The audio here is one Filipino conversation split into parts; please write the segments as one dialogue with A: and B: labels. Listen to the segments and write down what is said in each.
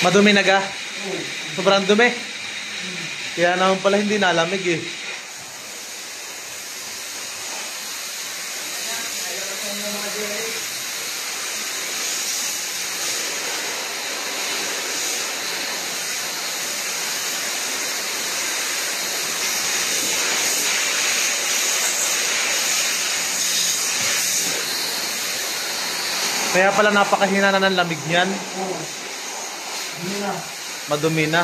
A: Madumi na ga? Sobrang dumi. Kaya naman pala hindi nalamig eh. Kaya pala napakahina na ng lamig niyan. Madumi na.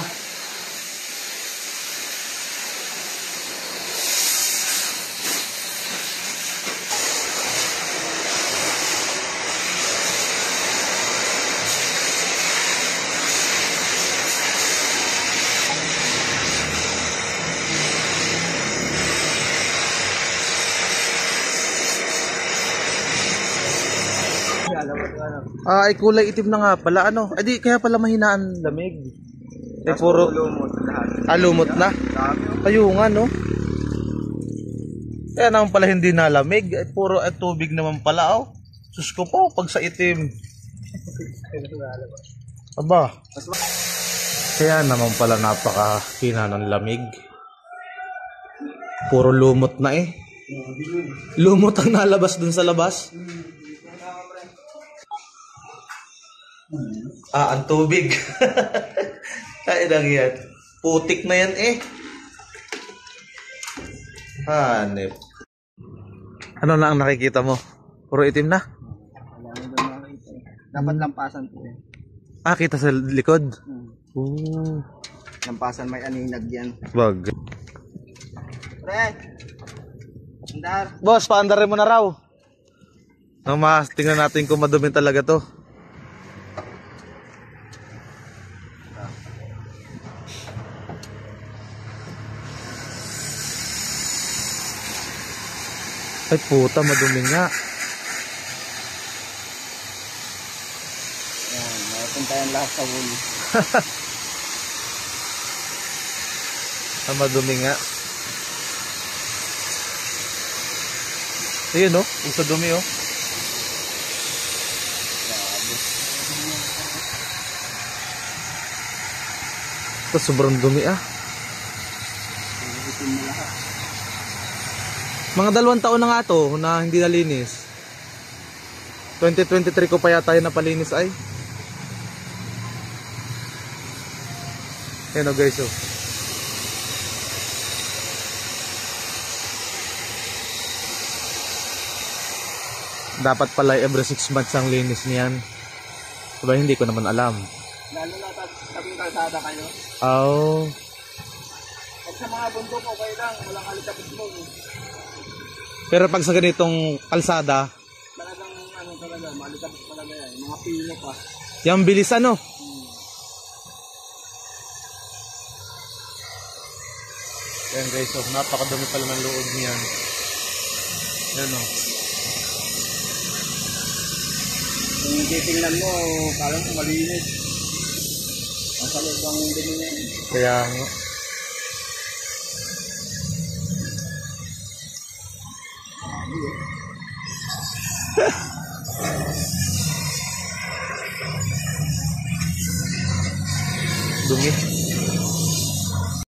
A: Ay kulay itim na nga pala ano. Ay di kaya pala mahinaan lamig. Ay puro lumot lahat. Lumot na. Kayo nga no. Kaya naman pala hindi nalamig. Ay puro tubig naman pala oh. Sus ko po pag sa itim. Aba. Kaya naman pala napakahina ng lamig. Puro lumot na eh. Lumot ang nalabas dun sa labas. Ang tubig. Kaya lang yan. Putik na yan eh. Hanip. Ano na ang nakikita mo? Puro itim na?
B: Dapat lampasan po eh.
A: Kita sa likod?
B: Lampasan may aninag yan.
A: Wag.
B: Pre! Andar!
A: Boss, paandarin mo na raw. Tingnan natin kung madumi talaga to. Ay puta, madumi nga.
B: Yan, napunta yan lahat sa wool.
A: Madumi nga. Ayun oh, usa dumi oh. Ito sobrang dumi ah. Mga 2 taon na nga to na hindi nalinis. 2023 ko pa yata yun napalinis ay. Ayan o guys oh. Dapat pala every 6 months ang linis niyan. Diba hindi ko naman alam.
B: Lalo na tabing kalsada kayo.
A: Oh.
B: Pag sa mga bundok okay lang, walang alikabit mo eh.
A: Pero pag sa ganitong kalsada,
B: talagang ano talaga, malikabit talaga yan. Mga pino pa.
A: yung bilis ano? Yan guys, so napakadami pala ng loob niyan. Yan o.
B: Kung titingnan mo, parang malinis. Ang salog ang dumi niya.
A: Kaya nga. Dumi.